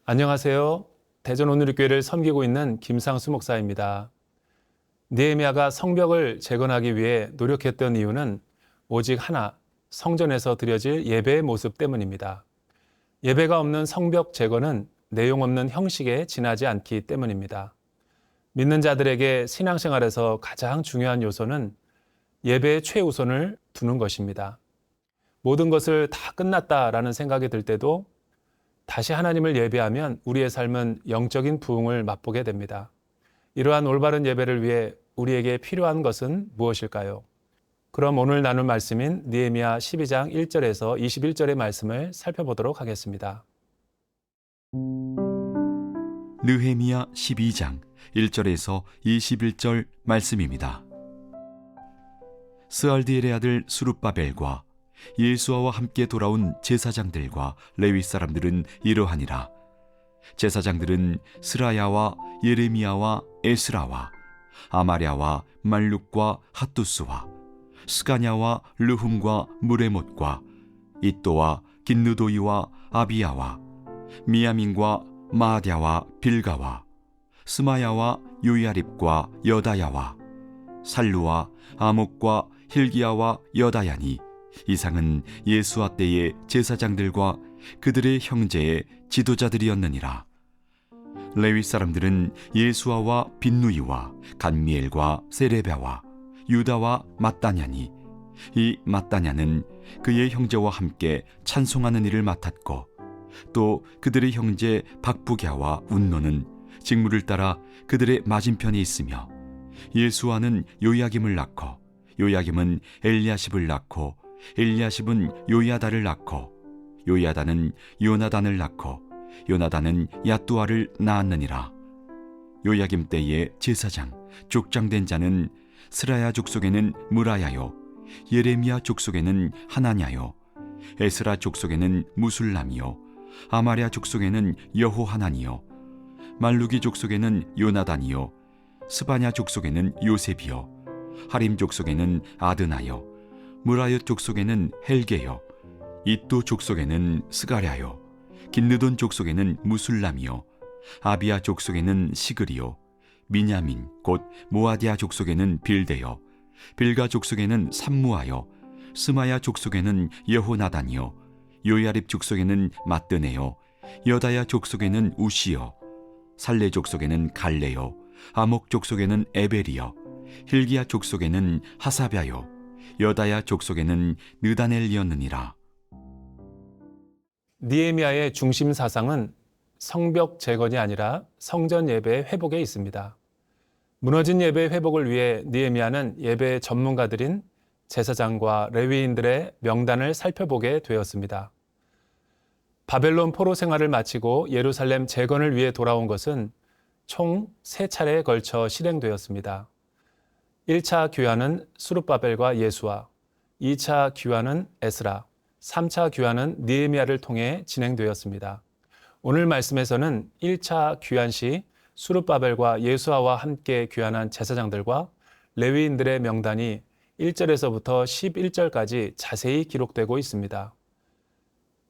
안녕하세요. 대전 오누리교회를 섬기고 있는 김상수 목사입니다. 느헤미야가 성벽을 재건하기 위해 노력했던 이유는 오직 하나, 성전에서 드려질 예배의 모습 때문입니다. 예배가 없는 성벽 재건은 내용 없는 형식에 지나지 않기 때문입니다. 믿는 자들에게 신앙생활에서 가장 중요한 요소는 예배의 최우선을 두는 것입니다. 모든 것을 다 끝났다라는 생각이 들 때도 다시 하나님을 예배하면 우리의 삶은 영적인 부흥을 맛보게 됩니다. 이러한 올바른 예배를 위해 우리에게 필요한 것은 무엇일까요? 그럼 오늘 나눌 말씀인 느헤미야 12장 1절에서 21절의 말씀을 살펴보도록 하겠습니다. 느헤미야 12장 1절에서 21절 말씀입니다. 스알디엘의 아들 수룹바벨과 예수아와 함께 돌아온 제사장들과 레위 사람들은 이러하니라. 제사장들은 스라야와 예레미야와 에스라와 아마랴와 말룩과 핫두스와 스가냐와 르훔과 무레못과 이또와 긴느도이와 아비야와 미야민과 마아랴와 빌가와 스마야와 요야립과 여다야와 살루와 아목과 힐기야와 여다야니 이상은 예수아 때의 제사장들과 그들의 형제의 지도자들이었느니라. 레위 사람들은 예수아와 빈누이와 간미엘과 세레베와 유다와 mat다냐니 이 mat다냐는 그의 형제와 함께 찬송하는 일을 맡았고 또 그들의 형제 박부갸와 운노는 직무를 따라 그들의 맞은편에 있으며 예수아는 요야김을 낳고 요야김은 엘리야십을 낳고 엘리야십은 요야다를 낳고 요야다는 요나단을 낳고 요나단은 야뚜아를 낳았느니라. 요야김 때의 제사장 족장된 자는 스라야 족속에는 무라야요 예레미야 족속에는 하나냐요 에스라 족속에는 무술람이요 아마랴 족속에는 여호하나니요 말루기 족속에는 요나단이요 스바냐 족속에는 요셉이요 하림 족속에는 아드나요 무라옅 족속에는 헬게요 이또 족속에는 스가랴요 긴느돈 족속에는 무술람이요 아비야 족속에는 시그리요 미냐민 곧 모아디아 족속에는 빌데요 빌가 족속에는 삼무아요 스마야 족속에는 여호나단이요 요야립 족속에는 마뜨네요 여다야 족속에는 우시요 살레 족속에는 갈레요 아목 족속에는 에벨이요 힐기야 족속에는 하사랴요 여다야 족속에는 느다넬이었느니라. 느헤미야의 중심 사상은 성벽 재건이 아니라 성전 예배의 회복에 있습니다. 무너진 예배의 회복을 위해 느헤미야는 예배 전문가들인 제사장과 레위인들의 명단을 살펴보게 되었습니다. 바벨론 포로 생활을 마치고 예루살렘 재건을 위해 돌아온 것은 총 3차례에 걸쳐 실행되었습니다. 1차 귀환은 수룹바벨과 예수아, 2차 귀환은 에스라, 3차 귀환은 느헤미야를 통해 진행되었습니다. 오늘 말씀에서는 1차 귀환 시 수룹바벨과 예수아와 함께 귀환한 제사장들과 레위인들의 명단이 1절에서부터 11절까지 자세히 기록되고 있습니다.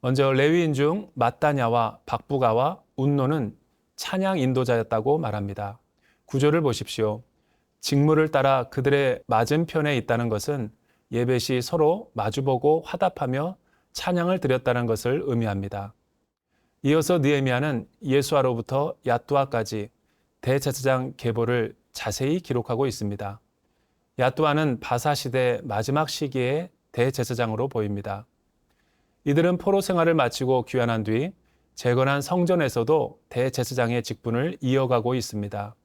먼저 레위인 중 mat다냐와 박부가와 운노는 찬양 인도자였다고 말합니다. 구조를 보십시오. 직무를 따라 그들의 맞은편에 있다는 것은 예배 시 서로 마주보고 화답하며 찬양을 드렸다는 것을 의미합니다. 이어서 느헤미야는 예수아로부터 야뚜아까지 대제사장 계보를 자세히 기록하고 있습니다. 야뚜아는 바사 시대 마지막 시기의 대제사장으로 보입니다. 이들은 포로 생활을 마치고 귀환한 뒤 재건한 성전에서도 대제사장의 직분을 이어가고 있습니다.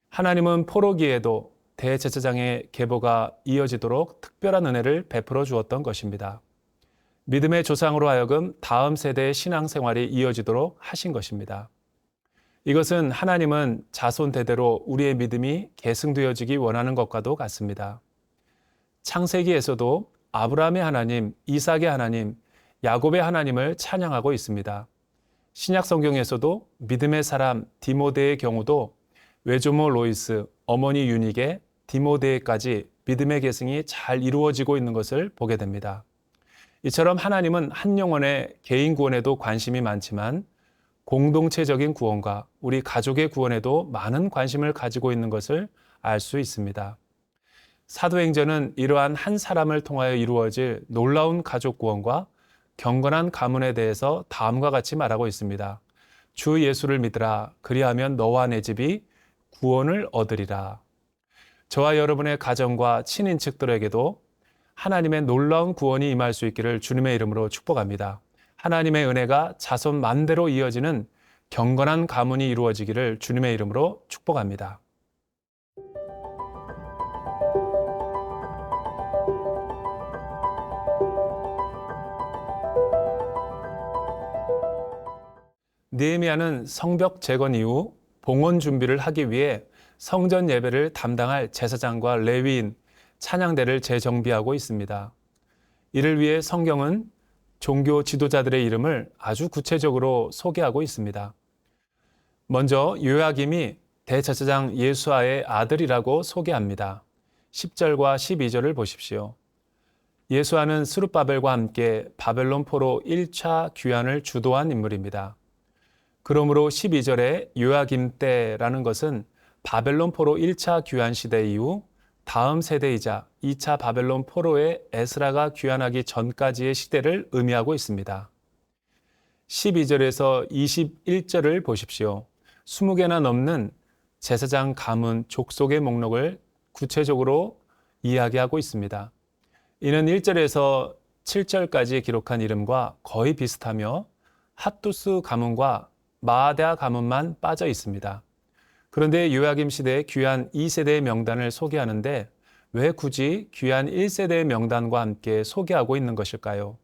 하나님은 포로기에도 대제사장의 계보가 이어지도록 특별한 은혜를 베풀어 주었던 것입니다. 믿음의 조상으로 하여금 다음 세대의 신앙생활이 이어지도록 하신 것입니다. 이것은 하나님은 자손 대대로 우리의 믿음이 계승되어지기 원하는 것과도 같습니다. 창세기에서도 아브라함의 하나님, 이삭의 하나님, 야곱의 하나님을 찬양하고 있습니다. 신약 성경에서도 믿음의 사람 디모데의 경우도 외조모 로이스, 어머니 유닉의 디모데까지 믿음의 계승이 잘 이루어지고 있는 것을 보게 됩니다. 이처럼 하나님은 한 영혼의 개인 구원에도 관심이 많지만 공동체적인 구원과 우리 가족의 구원에도 많은 관심을 가지고 있는 것을 알 수 있습니다. 사도행전은 이러한 한 사람을 통하여 이루어질 놀라운 가족 구원과 경건한 가문에 대해서 다음과 같이 말하고 있습니다. 주 예수를 믿으라. 그리하면 너와 내 집이 구원을 얻으리라. 저와 여러분의 가정과 친인척들에게도 하나님의 놀라운 구원이 임할 수 있기를 주님의 이름으로 축복합니다. 하나님의 은혜가 자손 만대로 이어지는 경건한 가문이 이루어지기를 주님의 이름으로 축복합니다. 느헤미야는 성벽 재건 이후 봉헌 준비를 하기 위해 성전 예배를 담당할 제사장과 레위인, 찬양대를 재정비하고 있습니다. 이를 위해 성경은 종교 지도자들의 이름을 아주 구체적으로 소개하고 있습니다. 먼저 요야김이 대제사장 예수아의 아들이라고 소개합니다. 10절과 12절을 보십시오. 예수아는 스룹바벨과 함께 바벨론 포로 1차 귀환을 주도한 인물입니다. 그러므로 12절에 요야김 때라는 것은 바벨론 포로 1차 귀환 시대 이후 다음 세대이자 2차 바벨론 포로의 에스라가 귀환하기 전까지의 시대를 의미하고 있습니다. 12절에서 21절을 보십시오. 20개나 넘는 제사장 가문 족속의 목록을 구체적으로 이야기하고 있습니다. 이는 1절에서 7절까지 기록한 이름과 거의 비슷하며 핫두스 가문과 마아다 가문만 빠져 있습니다. 그런데 요야김 시대의 귀한 2세대의 명단을 소개하는데 왜 굳이 귀한 1세대의 명단과 함께 소개하고 있는 것일까요?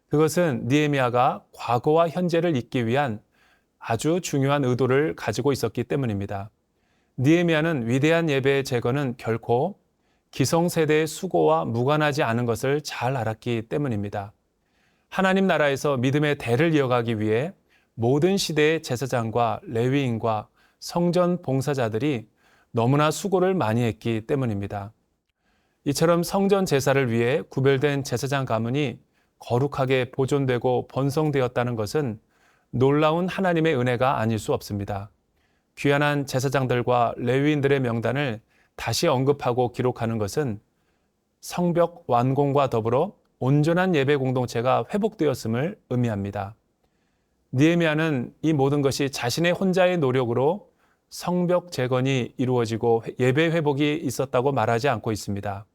그것은 느헤미야가 과거와 현재를 잇기 위한 아주 중요한 의도를 가지고 있었기 때문입니다. 느헤미야는 위대한 예배의 재건은 결코 기성세대의 수고와 무관하지 않은 것을 잘 알았기 때문입니다. 하나님 나라에서 믿음의 대를 이어가기 위해 모든 시대의 제사장과 레위인과 성전 봉사자들이 너무나 수고를 많이 했기 때문입니다. 이처럼 성전 제사를 위해 구별된 제사장 가문이 거룩하게 보존되고 번성되었다는 것은 놀라운 하나님의 은혜가 아닐 수 없습니다. 귀환한 제사장들과 레위인들의 명단을 다시 언급하고 기록하는 것은 성벽 완공과 더불어 온전한 예배 공동체가 회복되었음을 의미합니다. 느헤미야는 이 모든 것이 자신의 혼자의 노력으로 성벽 재건이 이루어지고 예배 회복이 있었다고 말하지 않고 있습니다.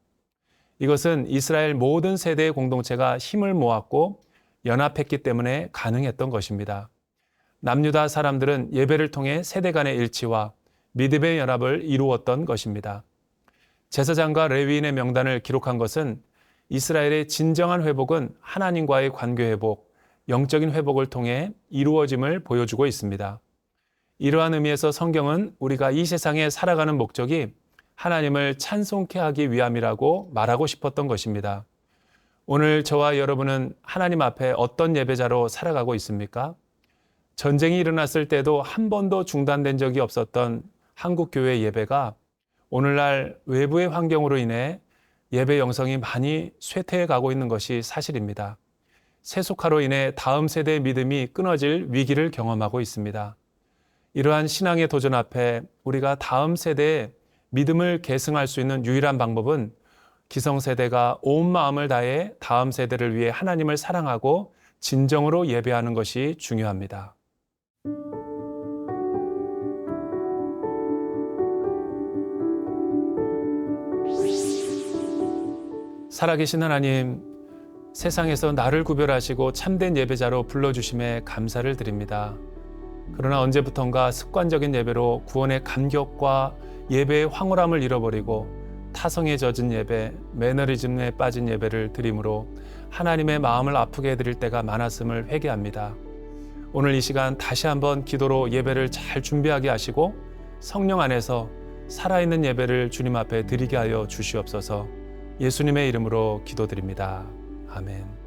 이것은 이스라엘 모든 세대의 공동체가 힘을 모았고 연합했기 때문에 가능했던 것입니다. 남유다 사람들은 예배를 통해 세대 간의 일치와 믿음의 연합을 이루었던 것입니다. 제사장과 레위인의 명단을 기록한 것은 이스라엘의 진정한 회복은 하나님과의 관계 회복, 영적인 회복을 통해 이루어짐을 보여주고 있습니다. 이러한 의미에서 성경은 우리가 이 세상에 살아가는 목적이 하나님을 찬송케 하기 위함이라고 말하고 싶었던 것입니다. 오늘 저와 여러분은 하나님 앞에 어떤 예배자로 살아가고 있습니까? 전쟁이 일어났을 때도 한 번도 중단된 적이 없었던 한국교회 예배가 오늘날 외부의 환경으로 인해 예배 영성이 많이 쇠퇴해 가고 있는 것이 사실입니다. 세속화로 인해 다음 세대의 믿음이 끊어질 위기를 경험하고 있습니다. 이러한 신앙의 도전 앞에 우리가 다음 세대의 믿음을 계승할 수 있는 유일한 방법은 기성세대가 온 마음을 다해 다음 세대를 위해 하나님을 사랑하고 진정으로 예배하는 것이 중요합니다. 살아계신 하나님, 세상에서 나를 구별하시고 참된 예배자로 불러주심에 감사를 드립니다. 그러나 언제부턴가 습관적인 예배로 구원의 감격과 예배의 황홀함을 잃어버리고 타성에 젖은 예배, 매너리즘에 빠진 예배를 드림으로 하나님의 마음을 아프게 해드릴 때가 많았음을 회개합니다. 오늘 이 시간 다시 한번 기도로 예배를 잘 준비하게 하시고 성령 안에서 살아있는 예배를 주님 앞에 드리게 하여 주시옵소서. 예수님의 이름으로 기도드립니다. 아멘.